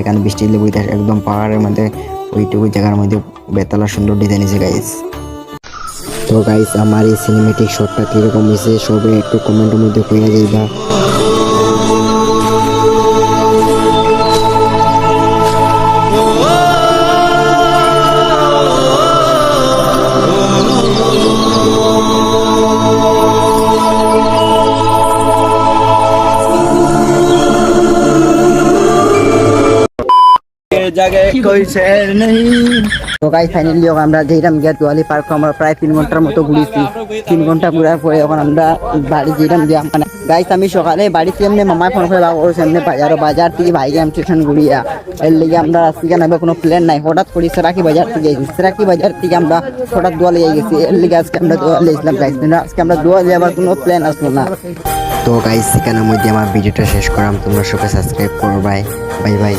এখানে বৃষ্টি বইতে একদম পাহাড়ের মধ্যে ওইটুকু জায়গার মধ্যে বেতলা সুন্দর ডিজাইন আছে গাইস। তো গাইস আমার এই সিনেমেটিক শটটা কিরকম হয়েছে সবে একটু কমেন্টের মধ্যে কইয়া যাইবা। তো গাইস ফাইনালি আমরা যেরাম গিয়া দুয়ালি পার্ক আমরা প্রায় 3 ঘন্টার মতো ঘুরেছি। 3 ঘন্টা ঘুরার পরে এখন আমরা বাড়ি যেরাম গিয়া মানে গাইস আমি সকালে বাড়িতে এমনি মামায় ফোন করে বলছে এমনি বাজার থেকে ভাই গেম স্টেশন ঘুরিয়া এর লেগে আমরা আজকে নেবে কোনো প্ল্যান নাই, হঠাৎ করে সেরাকি বাজার থেকে গেছি। সেরাকি বাজার থেকে আমরা হঠাৎ দোয়ালে গেছি, এর লেগে আজকে আমরা দোয়ালে গেছিলাম গাইস। আজকে আমরা দোয়ালে যাবার কোনো প্ল্যান আসলো না। তো গাইস এখানের মধ্যে আমার ভিডিওটা শেষ করাম, তোমরা সবাই সাবস্ক্রাইব করো, বাই বাই।